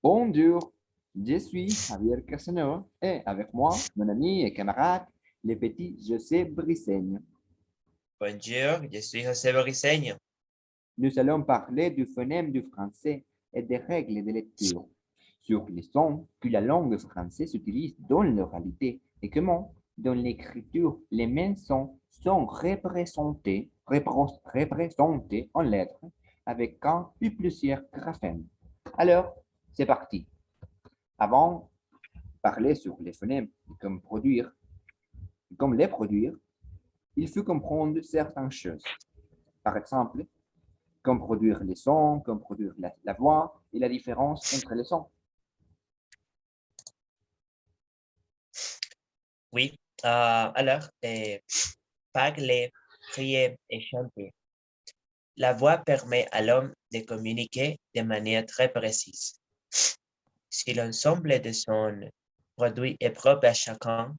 Bonjour, je suis Javier Casanova et avec moi, mon ami et camarade, le petit José Briceño. Bonjour, je suis José Briceño. Nous allons parler du phonème du français et des règles de lecture, sur les sons que la langue française utilise dans l'oralité et comment, dans l'écriture, les mêmes sons sont représentés en lettres avec un ou plusieurs graphèmes. Alors, c'est parti. Avant parler sur les phonèmes et comme les produire, il faut comprendre certaines choses. Par exemple, comme produire les sons, comme produire la voix et la différence entre les sons. Oui, alors, parler, crier et chanter. La voix permet à l'homme de communiquer de manière très précise. Si l'ensemble des sons produits est propre à chacun,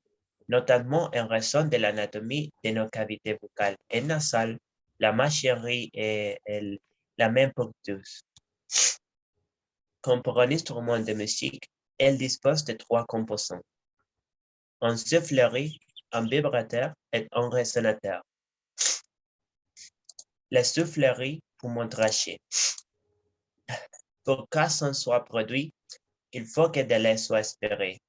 notamment en raison de l'anatomie de nos cavités vocales et nasales, la machinerie est la même pour tous. Comme pour un instrument de musique, elle dispose de 3 composants: un soufflerie, un vibrateur et un résonateur. La soufflerie pour montracher. Pour qu'un son soit produit, il faut que de l'air soit aspiré.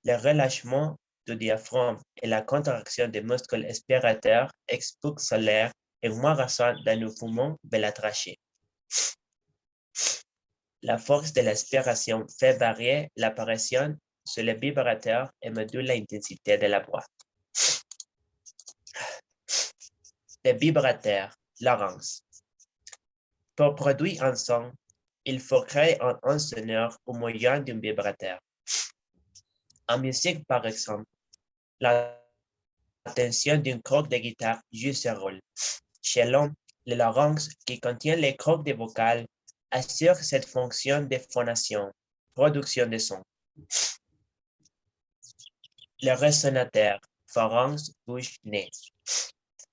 Le relâchement du diaphragme et la contraction des muscles aspirateurs expulsent l'air et emmagassin dans nos poumons de la trachée. La force de l'aspiration fait varier la pression sur le vibrateur et module l'intensité de la voix. Le vibrateur, larynx. Pour produire un son, il faut créer un onde sonore au moyen d'un vibrateur. En musique, par exemple, la tension d'une corde de guitare joue ce rôle. Chez l'homme, le larynx, qui contient les cordes vocales, assure cette fonction de phonation, production de son. Le résonateur, pharynx, bouche, nez.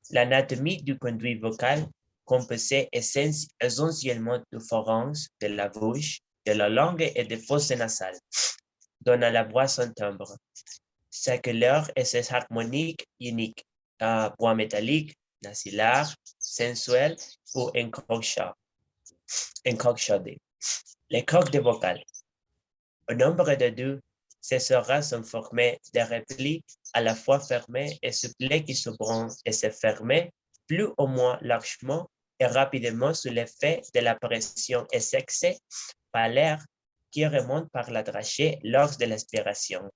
L'anatomie du conduit vocal, composée essentiellement du pharynx, de la bouche, de la langue et des fosses nasales, donne à la voix son timbre. Sa couleur et ses harmoniques uniques, voix métallique, nasillaire, sensuelle ou encrochadée. Les cordes vocales. Au nombre de 2, ces sera sont formés de replis à la fois fermés et souplés qui s'ouvrent et se ferment plus ou moins largement et rapidement sous l'effet de la pression exercée par l'air qui remonte par la trachée lors de l'aspiration.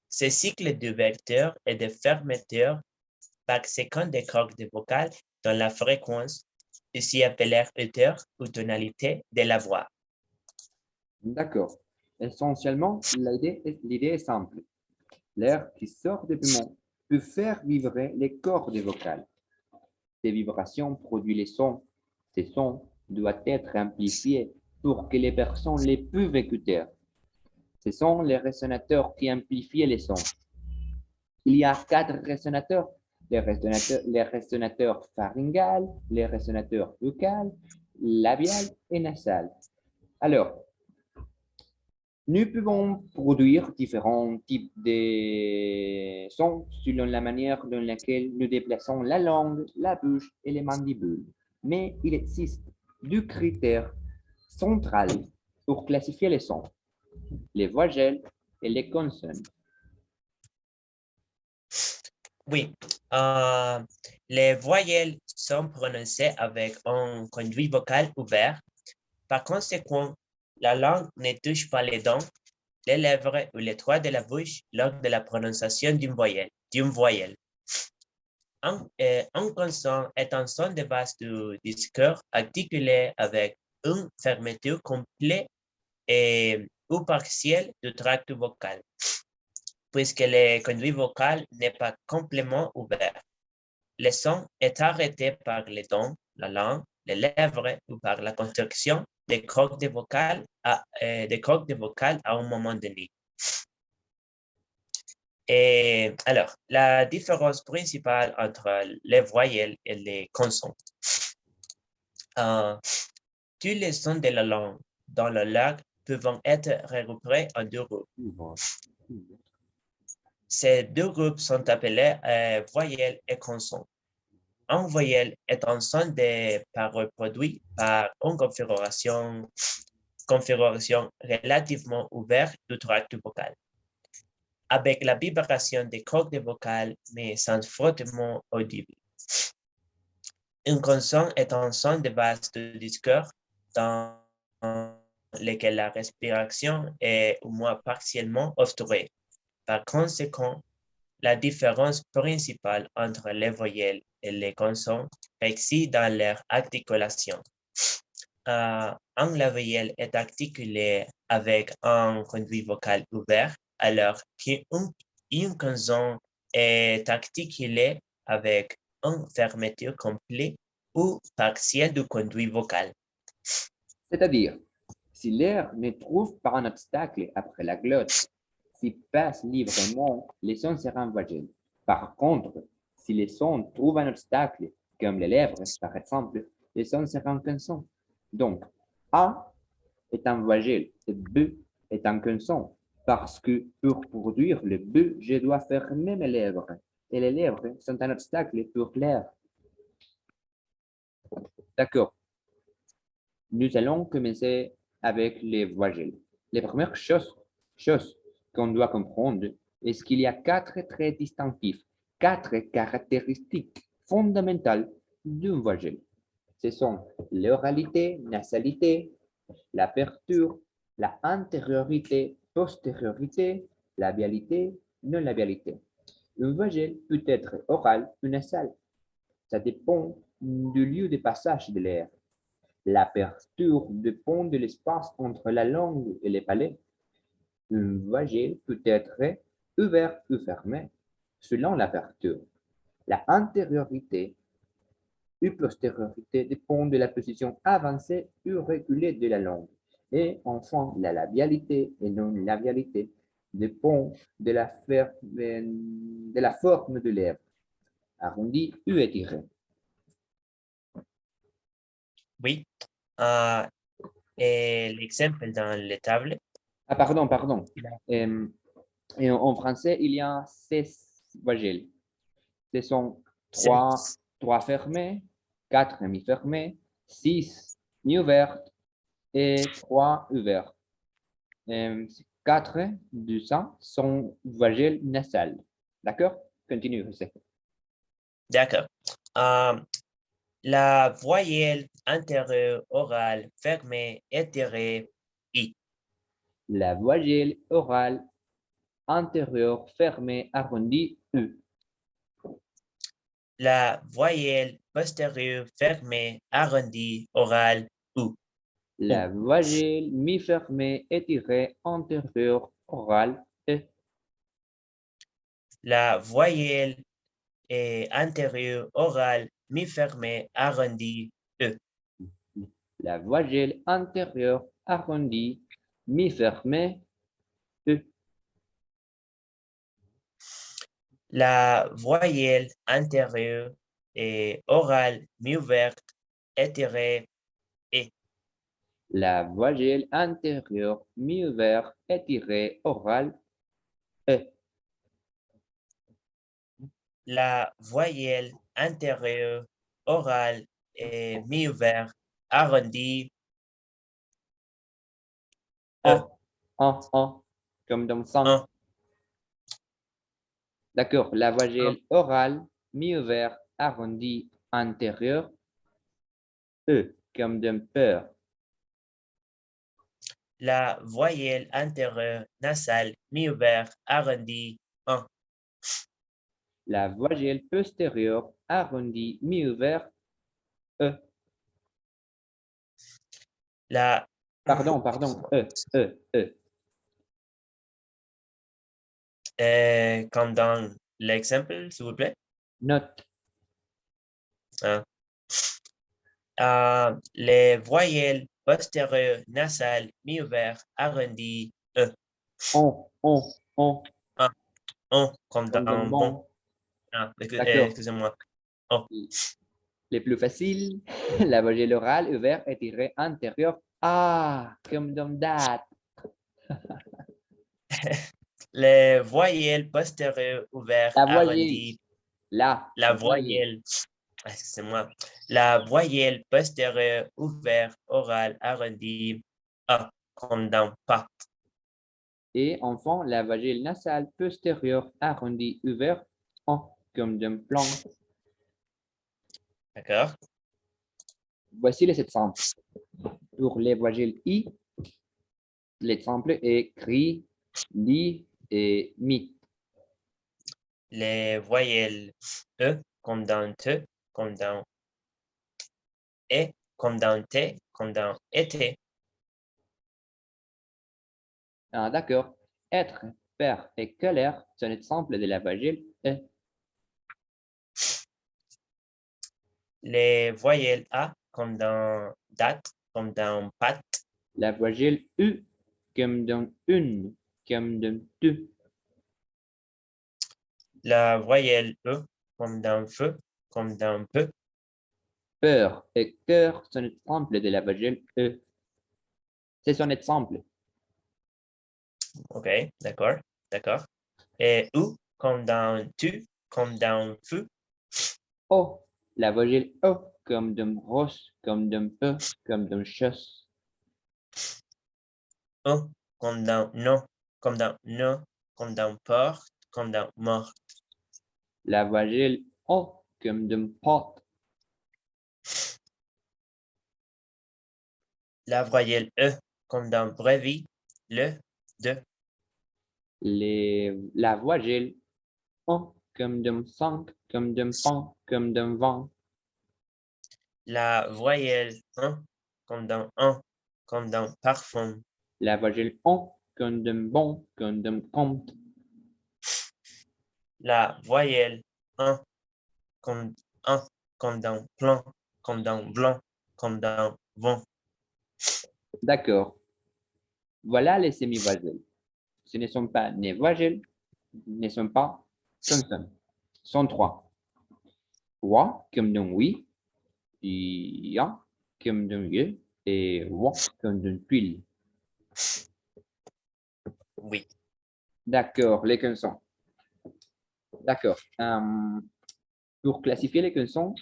Ce cycle d'ouverture et de fermeture par séquence des cordes vocales dans la fréquence, ici appelée hauteur ou tonalité de la voix. D'accord. Essentiellement, l'idée est simple. L'air qui sort des poumons peut faire vibrer les cordes vocales. Ces vibrations produisent les sons. Ces sons doivent être amplifiés pour que les personnes les puissent écouter. Ce sont les résonateurs qui amplifient les sons. Il y a 4 résonateurs. Les résonateurs pharyngales, les résonateurs buccales, labiales et nasales. Alors, nous pouvons produire différents types de sons selon la manière dans laquelle nous déplaçons la langue, la bouche et les mandibules. Mais il existe deux critères centraux pour classifier les sons, les voyelles et les consonnes. Oui, les voyelles sont prononcées avec un conduit vocal ouvert. Par conséquent, la langue ne touche pas les dents, les lèvres ou les toits de la bouche lors de la prononciation d'une voyelle. Un consonne est un son de base du discours articulé avec une fermeture complète ou partielle du tract vocal, puisque le conduit vocal n'est pas complètement ouvert. Le son est arrêté par les dents, la langue, les lèvres ou par la construction des cordes vocales à un moment donné. Et alors, la différence principale entre les voyelles et les consonnes. tous les sons de la langue dans le lac peuvent être regroupés en deux groupes. Ces deux groupes sont appelés voyelles et consonnes. Un voyelle est un son de parole produit par une configuration relativement ouverte du tract vocal, avec la vibration des cordes vocales, mais sans frottement audible. Une consonne est un son de base du discours dans lequel la respiration est au moins partiellement obstruée. Par conséquent, la différence principale entre les voyelles et les consonnes réside dans leur articulation. La voyelle est articulée avec un conduit vocal ouvert, alors qu'une consonne est articulée avec une fermeture complète ou partielle du conduit vocal. C'est-à-dire, si l'air ne trouve pas un obstacle après la glotte, s'il passe librement, les sons seront voyelles. Par contre, si les sons trouvent un obstacle, comme les lèvres, par exemple, les sons seront consonnes. Donc, A est un voyelle et B est un consonne, parce que pour produire le B, je dois fermer mes lèvres, et les lèvres sont un obstacle pour l'air. D'accord. Nous allons commencer avec les voyelles. La première chose qu'on doit comprendre est qu'il y a 4 traits distinctifs, 4 caractéristiques fondamentales d'une voyelle. Ce sont l'oralité, nasalité, l'aperture, la antériorité, postériorité, labialité, non-labialité. Une voyelle peut être orale ou nasale. Ça dépend du lieu de passage de l'air. L'aperture dépend de l'espace entre la langue et les palais. Une voyelle peut être ouverte ou fermée selon l'aperture. La antériorité ou postériorité dépend de la position avancée ou reculée de la langue. Et enfin, la labialité et non-labialité dépend de la forme de lèvres, arrondie ou étirée. Oui. Et l'exemple dans les tables. Ah, pardon. Et en français, il y a 16 voyelles. Ce sont 3 fermées, 4 mi-fermées, 6 mi-ouvertes et 3 ouvertes. 4 du sang sont voyelles nasales. D'accord? Continue, José. D'accord. La voyelle antérieure orale fermée étirée I. La voyelle orale antérieure fermée arrondie U. La voyelle postérieure fermée arrondie orale U. La voyelle mi-fermée étirée antérieure orale E. La voyelle antérieure orale mi-fermée arrondie E. La voyelle antérieure arrondie mi-fermée E. La voyelle antérieure orale mi-ouverte étirée E. La voyelle antérieure mi-ouverte étirée orale E. La voyelle antérieure orale mi-ouverte arrondie E. Comme dans sang. Un. D'accord. La voyelle orale mi-ouverte arrondie antérieure E. Comme dans peur. La voyelle antérieure nasale mi-ouverte arrondie 1. La voyelle postérieure arrondie mi-ouverte E. La Pardon. E. comme dans l'exemple, s'il vous plaît. Note. Les voyelles postérieures nasales mi-ouverte arrondie E. On. On, comme Comme dans dans bon. bon. D'accord. Excusez-moi. Oh. Les plus faciles, la voyelle orale ouverte et tirée antérieure. Ah, comme dans date. Les voyelles postérieures ouvertes La voyelle, arrondies. la La voyelle. voyelle, excusez-moi, la voyelle postérieure ouverte orale arrondie. A, comme dans pas. Et enfin, la voyelle nasale postérieure arrondie ouverte en, comme d'un plan. D'accord? Voici les exemples. Pour les voyelles I, l'exemple est cri, li et mi. Les voyelles E, comme dans te, comme dans et, comme dans te, comme dans été. Ah, d'accord. Être, faire et colère sont exemples de la voyelle E. Les voyelles A, comme dans date, comme dans pat. La voyelle U, comme dans une, comme dans deux. La voyelle E, comme dans feu, comme dans peu. Peur et cœur sont exemples de la voyelle E. C'est son exemple. OK, d'accord, d'accord. Et ou, comme dans tu, comme dans feu. O, la voyelle O, comme dans brosse, comme dans peu, comme dans chasse. O, comme dans non, comme dans non, comme dans porte, comme dans mort. La voyelle O, comme dans porte. La voyelle E, comme dans brevi, le, de. La voyelle O, comme dans sang, comme dans pan, comme dans vent. La voyelle un, comme dans un, comme dans parfum. La voyelle on, comme dans bon, comme dans compte. La voyelle comme un, comme dans plan, comme dans blanc, comme dans vent. D'accord. Voilà les semi-voyelles. Ce ne sont pas des voyelles, ne sont pas consonnes. Sont trois. Wa, comme dans oui, ya, comme dans ye, et wa, comme dans tuile. Oui. D'accord, les consonnes. D'accord. Pour classifier les consonnes,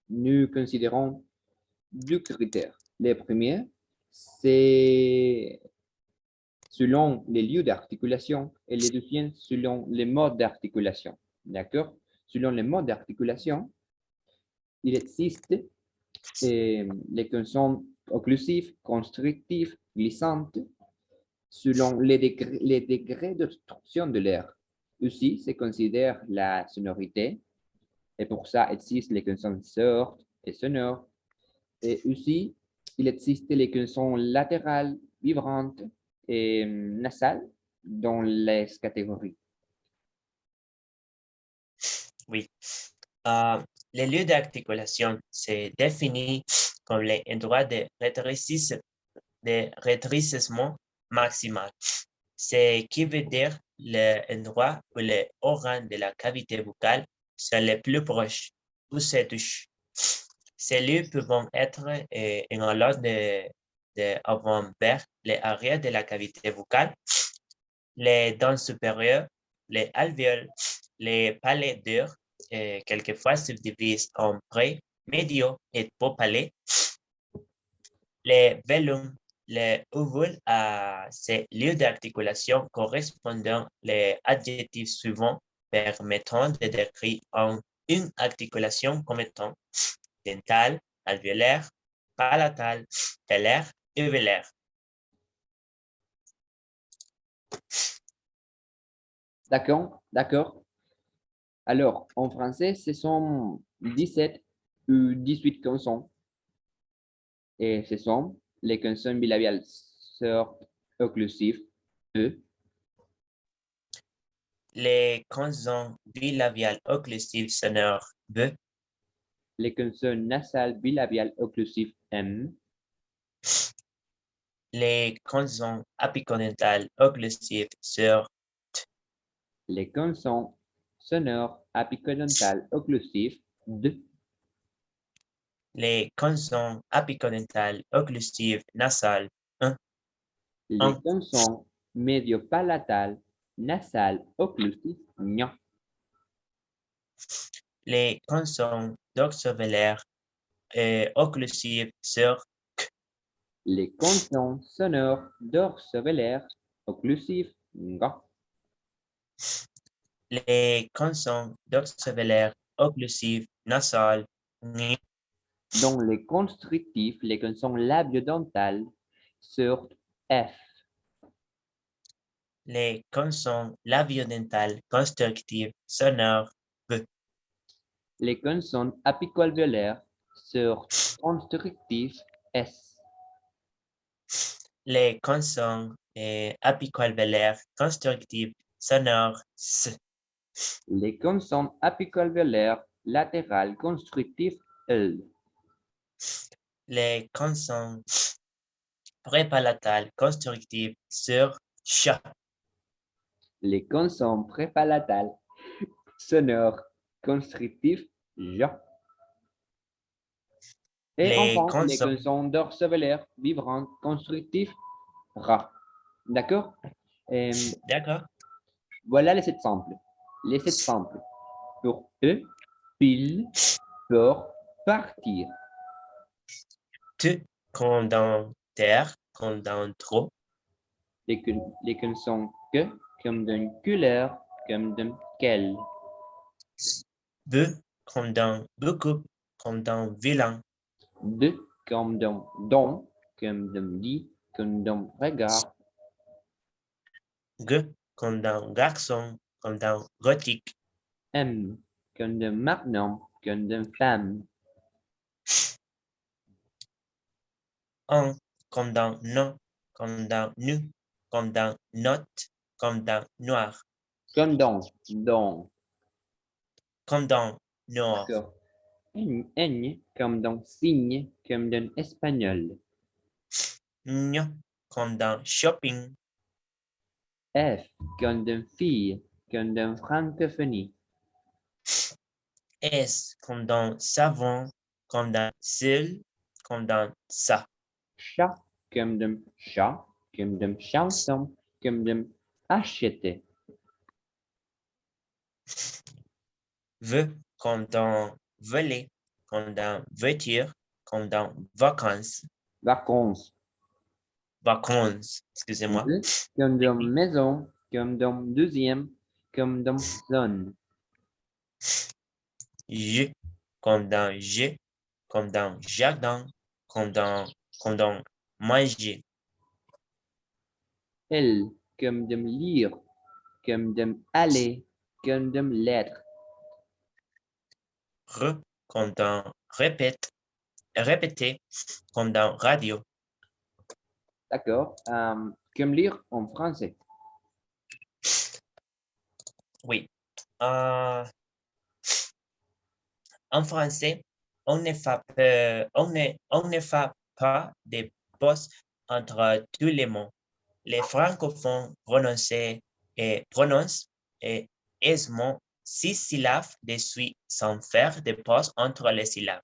nous considérons deux critères. Les premiers, c'est selon les lieux d'articulation et les deuxièmes selon les modes d'articulation. D'accord? Selon les modes d'articulation, il existe les consonnes occlusives, constrictives, glissantes, selon les degrés d'obstruction de l'air. Aussi, se considère la sonorité, et pour ça existent les consonnes sordes et sonores. Et aussi, il existe les consonnes latérales, vibrantes et nasales dans les catégories. Oui. Euh, les lieux d'articulation, c'est défini comme les endroits de rétrécissement maximal. Ce qui veut dire l'endroit où les organes de la cavité vocale sont les plus proches, où se touchent. Ces lieux peuvent être en l'ordre de avant vers les arrières de la cavité vocale, les dents supérieures, les alvéoles, les palais durs, quelquefois subdivisent en pré, médio et beau palais. Les velum, les ovules à ces lieux d'articulation correspondant les adjectifs suivants permettant de décrire une articulation comme étant dentale, alvéolaire, palatale, talaire et vélaire. D'accord, d'accord. Alors, en français, ce sont 17 ou 18 consonnes. Et ce sont les consonnes bilabiales sordes occlusives, E, Les consonnes bilabiales occlusives sonores B, les consonnes nasales bilabiales occlusives M, les consonnes apicodentales occlusives sur les consonnes sonores apicodontales occlusives D, Les consonnes apicodentales occlusives nasales. 1. Les consonnes médiopalatales, nasales, occlusives, gna. Les consonnes dorsovelaires occlusives sur Les consonnes sonores dorsovelaires, occlusives, nga. les consonnes dorsovelaires occlusives nasales. Ni. Dans les constrictifs, les consonnes labiodontales sortent F. Les consonnes labiodentales constrictives sonores. B. Les consonnes apicoalvéolaires sortent constrictifs S. Les consonnes apicoalvéolaires constrictives sonores. S. Les consonnes apicoalvéolaires latérales constrictives L. Les consonnes prépalatales constrictives sur ch. Les consonnes prépalatales sonores constrictifs J. Et Les enfin, les consonnes. consonnes dorsovelaires vibrantes constrictifs Ra. D'accord? D'accord. Voilà les 7 simples. Les 7 simples. Pour E, pile, pour partir. T comme dans terre, comme dans trop. Les consonnes que, comme d'une couleur, comme d'un quel. B comme dans beaucoup, comme dans vilain. De, comme d'un don, comme d'un dit, comme d'un regard. G comme dans garçon, comme dans gothique. M, comme d'un maintenant, comme d'une femme. En comme dans non, comme dans nu, comme dans note, comme dans noir, Comme dans. comme dans noir. D'accord. N, comme dans signe, comme d'un espagnol. Gn comme dans shopping. F, comme d'une fille, comme d'une francophonie. S comme dans savon, comme dans seul, comme dans ça. Chat, comme d'un chat, comme d'une chanson, comme d'un acheter. V comme dans voler, comme dans voiture, comme dans vacances. Vacances. Vacances, excusez-moi. V, comme dans maison, comme dans deuxième, comme dans zone. J comme dans je, comme dans jardin, comme dans manger. L, comme dans lire, comme dans aller, comme dans lettre. R comme dans répéter, comme dans radio. D'accord. Comme lire en français. Oui. En français, on ne fait pas de pause entre tous les mots. Les francophones prononcent aisément 6 syllabes de suite sans faire de pause entre les syllabes.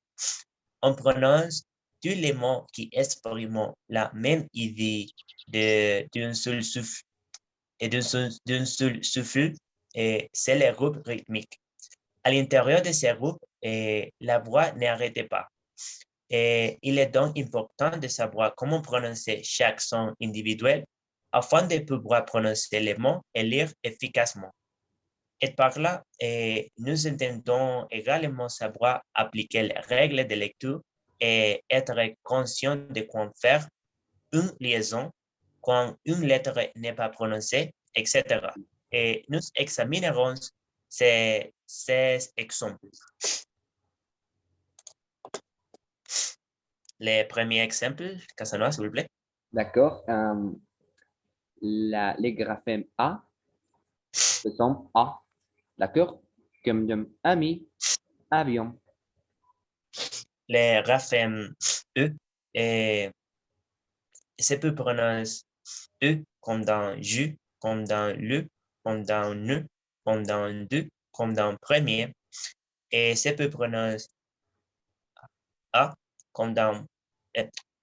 On prononce tous les mots qui expriment la même idée d'un seul souffle et c'est les groupes rythmiques. À l'intérieur de ces groupes, la voix n'arrête pas. Et il est donc important de savoir comment prononcer chaque son individuel afin de pouvoir prononcer les mots et lire efficacement. Et par là, nous entendons également savoir appliquer les règles de lecture et être conscient de comment faire une liaison quand une lettre n'est pas prononcée, etc. Et nous examinerons ces exemples. Les premiers exemples, Casanova, s'il vous plaît. D'accord. Les graphèmes A, ce sont A. D'accord? Comme dans ami, avion. Les graphèmes E, et se peut prononcer E comme dans je, comme dans le, comme dans ne, comme dans deux, comme dans premier. Et se peut prononcer A comme dans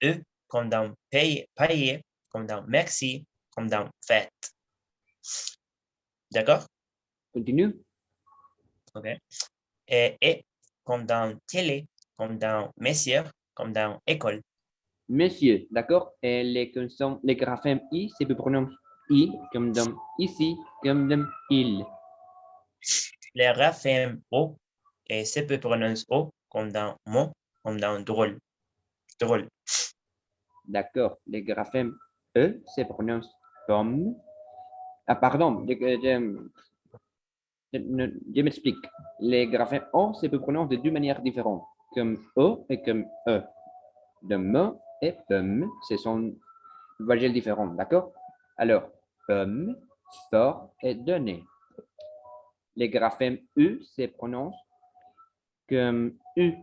E, comme dans payer, comme dans merci, comme dans fête. D'accord? Continue. OK. Et comme dans télé, comme dans messieurs, comme dans école. Monsieur, d'accord? Et les graphèmes I, c'est peut prononcer I, comme dans ici, comme dans il. Les graphèmes O, et se peut prononcer O, comme dans mot, comme dans drôle. Drôle. D'accord. Les graphèmes E, c'est prononce pomme. Ah, pardon, je m'explique. Les graphèmes O, c'est peut prononcer de deux manières différentes, comme O et comme E. De me et pomme, ce sont voyelles différentes, d'accord? Alors, pomme, sort et donner. Les graphèmes U se prononcent comme U,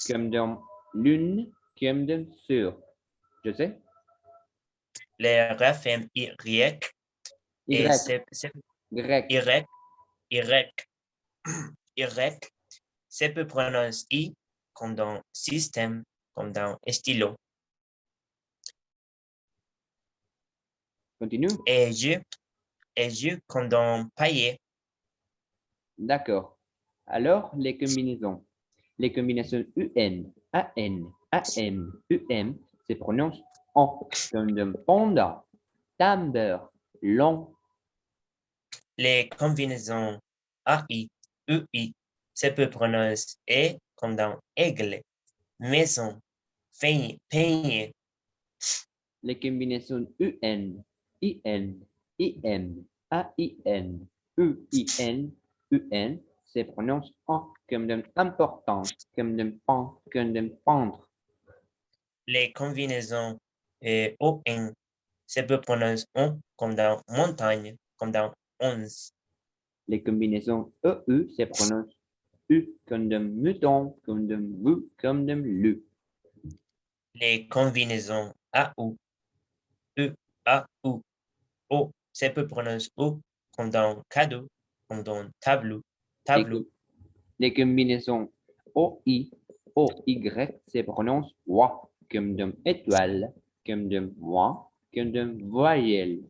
comme dans l'une, comme dans sur. Je sais? Les graphèmes Y, et Y, c'est grec. Y, Y, Y, se peut prononcer I, comme dans système, comme dans stylo. Continue. Et je, comme dans pailler. D'accord. Alors, les combinaisons. Les combinaisons UN, AN, AM, UM se prononcent en, comme dans panda, timbre, long. Les combinaisons AI, UI, se peut prononcer E, comme dans aigle, maison, peigner. Les combinaisons UN, IN, IM, AIN, UIN, UN se prononcent en comme d'un important, comme d'un pan, comme d'un pendre. Les combinaisons ON se peut prononcer on, comme dans montagne, comme dans 11. Les combinaisons EU se prononcent U comme d'un mouton, comme d'un loup, comme d'un loup. Les combinaisons AU, AU, O se peut prononcer O, comme dans cadeau, comme dans tableau, Les, tableau. les combinaisons OI, OY se prononcent wa, comme d'un étoile, comme d'un moi, comme d'un voyelle.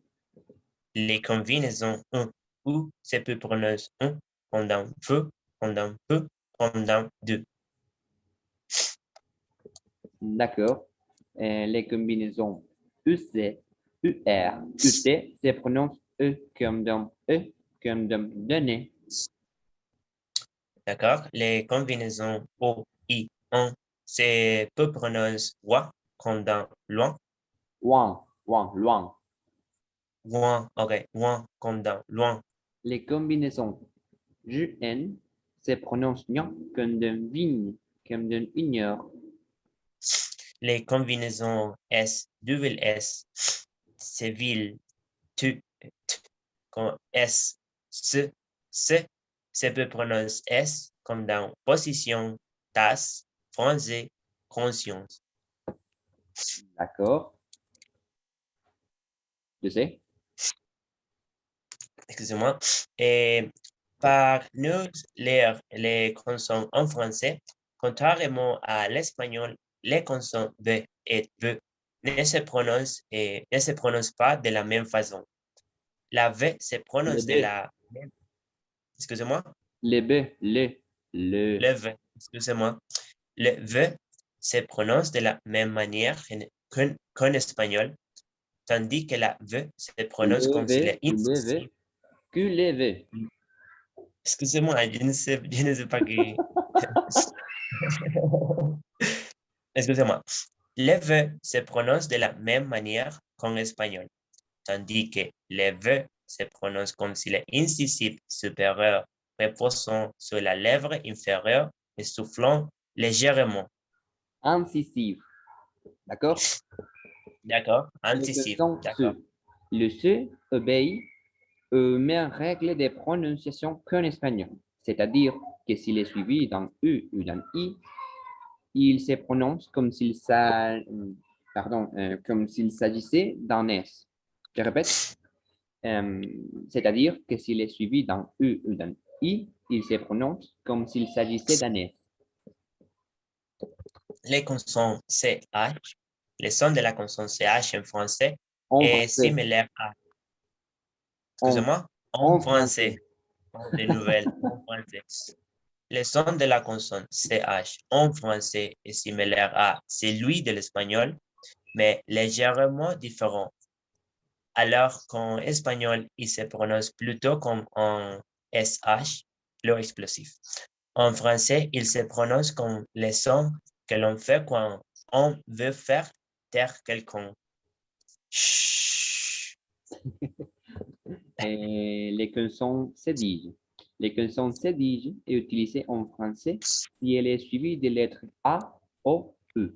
Les combinaisons un ou se peut prononcer on, comme dans feu, comme dans peu, comme dans deux. D'accord. Les combinaisons UC, UR, UT se prononcent E, comme dans donner. D'accord? Les combinaisons O, I, on se peut prononcer wa, comme dans loin, Ouan, ouan, loin. loin, ok, loin, comme dans loin. Les combinaisons JN se prononcent nian, comme dans vigne, comme dans ignore. Les combinaisons S, double S, c'est ville, tu, t, comme S, se peut prononcer S, comme dans position, tasse, français, conscience. D'accord. Je sais. Excusez-moi. Et par nous lire les consonnes en français, contrairement à l'espagnol, les consonnes B et V ne se prononcent pas de la même façon. La V se Les prononce de B, la même, excusez-moi, les B, le. le V, excusez-moi. Le V se prononce de la même manière qu'en espagnol, tandis que la V se prononce comme s'il est Levé, incisive. levé. Excusez-moi, je ne sais pas qui. Excusez-moi. Le V se prononce de la même manière qu'en espagnol, tandis que le V se prononce comme si l'incisif supérieur reposant sur la lèvre inférieure et soufflant légèrement. Incisif. D'accord? D'accord? Les Incisif. consonnes D'accord. se. Le se obéit aux mêmes règles de prononciation qu'en espagnol. C'est-à-dire que s'il est suivi d'un U ou d'un I, il se prononce comme s'il s'agissait d'un S. Je répète, c'est-à-dire que s'il est suivi d'un U ou d'un I, il se prononce comme s'il s'agissait d'un S. les consonnes CH, le son de la consonne CH en français En est français. similaire à, En, excusez-moi, en en français, français. de nouvelles, en français. Le son de la consonne CH en français est similaire à celui de l'espagnol, mais légèrement différent. Alors qu'en espagnol, il se prononce plutôt comme un SH, le explosif. En français, il se prononce comme les sons que l'on fait quand on veut faire taire quelqu'un. Chut. Et les consonnes s'édigent. Les consonnes s'édigent est utilisée en français si elle est suivie des lettres A, O, E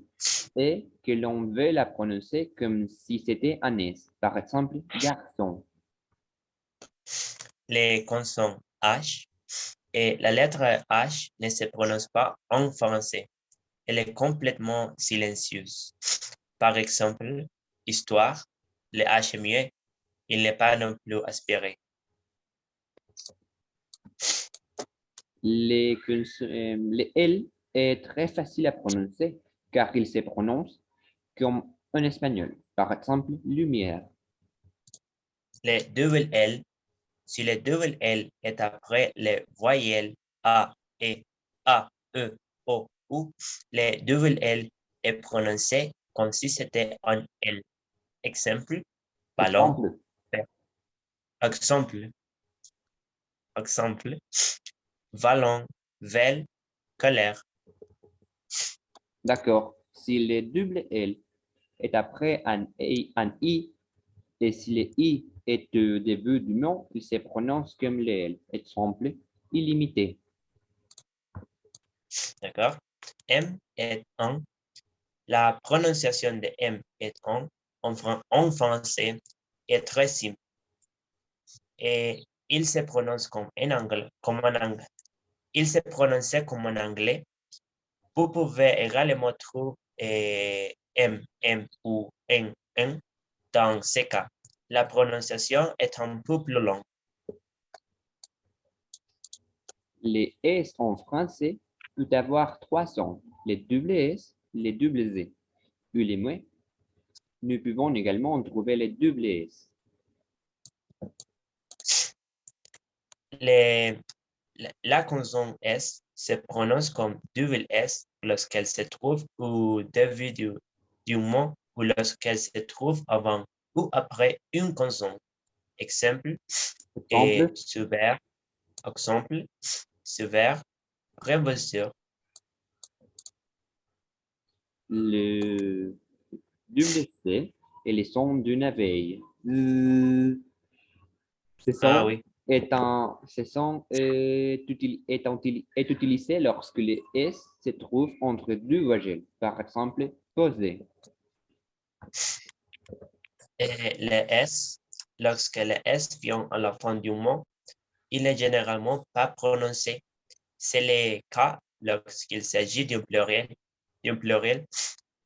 et que l'on veut la prononcer comme si c'était un S. Par exemple, garçon. Les consonnes H et la lettre H ne se prononce pas en français. Elle est complètement silencieuse. Par exemple, histoire, le H est muet, il n'est pas non plus aspiré. Les L est très facile à prononcer car il se prononce comme en espagnol. Par exemple, lumière. Les double L, si le double L est après les voyelles A, E, A, E, O, U, le double L est prononcé comme si c'était un L. Exemple, ballon, Exemple. exemple, exemple, ballon, vel, colère. D'accord. Si le double L est après un I et si le I est au début du mot, il se prononce comme le L. Exemple, illimité. D'accord? M est un. La prononciation de M est un en français est très simple et il se prononce Il se prononçait comme en anglais. Vous pouvez également trouver M ou N dans ces cas. La prononciation est un peu plus longue. Les S en français peuvent avoir trois sons. Les double S, les double Z. Ou les moins, nous pouvons également trouver les double S. Les, la consonne S se prononce comme double S lorsqu'elle se trouve au début du mot ou lorsqu'elle se trouve avant ou après une consonne. Exemple, et Exemple, sévère, exemple, sévère, prévenseur. le double C et les sons d'une abeille. Ce Ah son oui, est utilisé lorsque le S se trouve entre deux voyelles. Par exemple, poser. et le S, lorsque le S vient à la fin du mot, il n'est généralement pas prononcé. C'est le cas lorsqu'il s'agit d'un pluriel. D'un pluriel.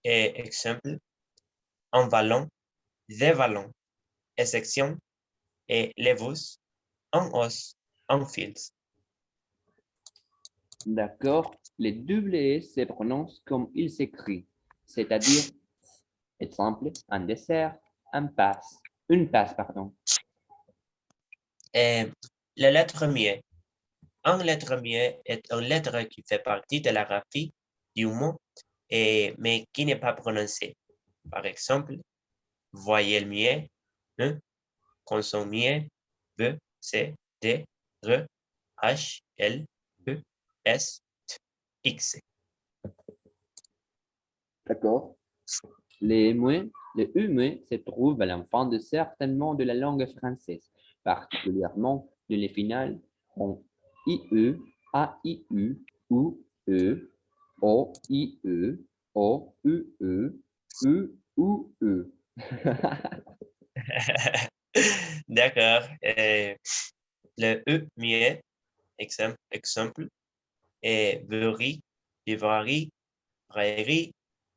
Et exemple, un ballon, des ballons, et section, et levus, un os, un fils. D'accord? Le double S se prononce comme il s'écrit, c'est-à-dire, exemple, un dessert, une passe, pardon. Et la lettre muet. Un lettre muet est une lettre qui fait partie de la graphie du mot, mais qui n'est pas prononcée. Par exemple, voyelle muet, E, consonne muet, B, C, D, R, H, L, E, S, T, X. D'accord? Les muets, le U muet se trouve à la fin de certains mots de la langue française, particulièrement de les finales en IE, AIU, UE, OIE, OUE, UUE. D'accord. Le E muet, exemple, est verie, vivrerie, prairie,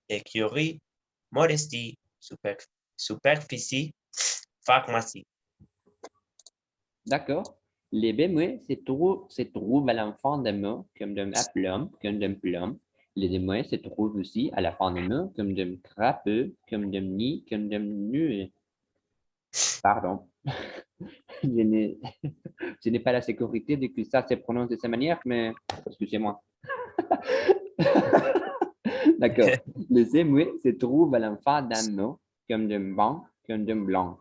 écurie, modestie, superficie, pharmacie. D'accord? Les bémouets se trouvent à l'enfant d'un mot comme d'un aplomb, comme d'un plomb, Les émois se trouvent aussi à la fin des mots comme des crapeux, comme des nids, comme des nuées. Pardon. Je n'ai je n'ai pas la sécurité de que ça se prononce de cette manière, mais excusez-moi. D'accord. Les émouets se trouvent à la fin d'un mot comme d'un banc, comme d'un blanc.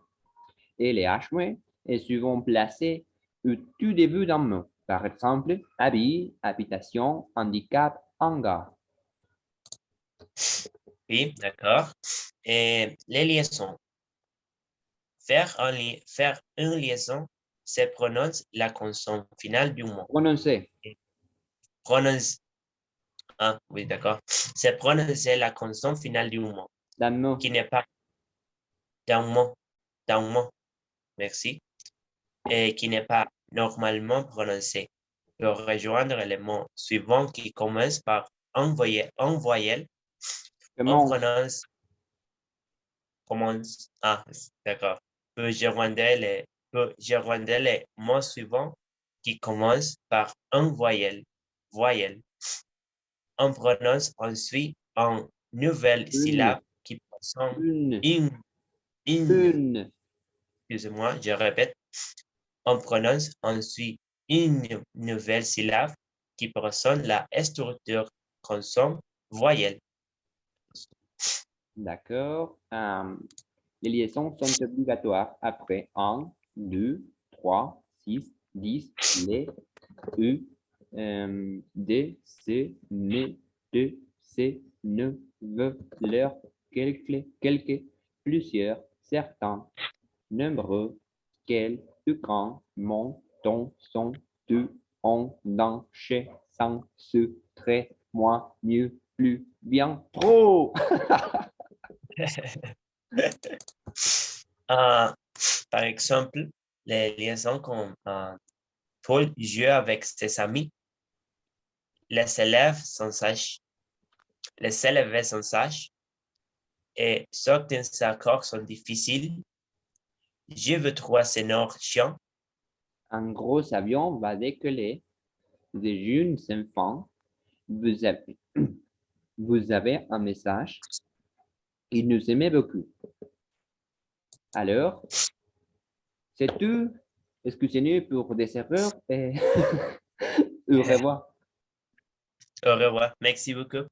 Et les hachemouets est souvent placé au tout début d'un mot. Par exemple, habit, habitation, handicap, hangar. Oui, d'accord. Et les liaisons. Faire une liaison, c'est prononcer la consonne finale du mot. Prononcer. Prononce. Ah, oui, d'accord. C'est prononcer la consonne finale du mot, D'un mot. qui n'est pas d'un mot, merci, et qui n'est pas normalement prononcé. Pour rejoindre les mots suivants qui commencent par un voyelle, on Commence. prononce, commence, ah, d'accord. Je rendais les mots suivants qui commencent par un voyelle. On prononce ensuite une nouvelle Une. syllabe qui ressemble Une. une, Une. excusez-moi, je répète. On prononce ensuite une nouvelle syllabe qui ressemble la structure consonne voyelle. D'accord. Les liaisons sont obligatoires après 1, 2, 3, 6, 10. Les E, D, C, N, T, C, ne, V, leur, quelques, plusieurs, certains, nombreux, quel, aucun, mon, ton, son, tu, on, dans, chez, sans, ce, très, moi, mieux, plus, bien, trop. Euh, Par exemple, les liaisons comme Paul joue avec ses amis, les élèves sont sages, les élèves sont sages, et certains accords sont difficiles. Je veux trouver ces noms chiants. Un gros avion va décoller. Des jeunes enfants, vous avez, vous avez un message. Il nous aimait beaucoup. Alors, c'est tout. Excusez-nous pour des erreurs et au revoir. Au revoir. Merci beaucoup.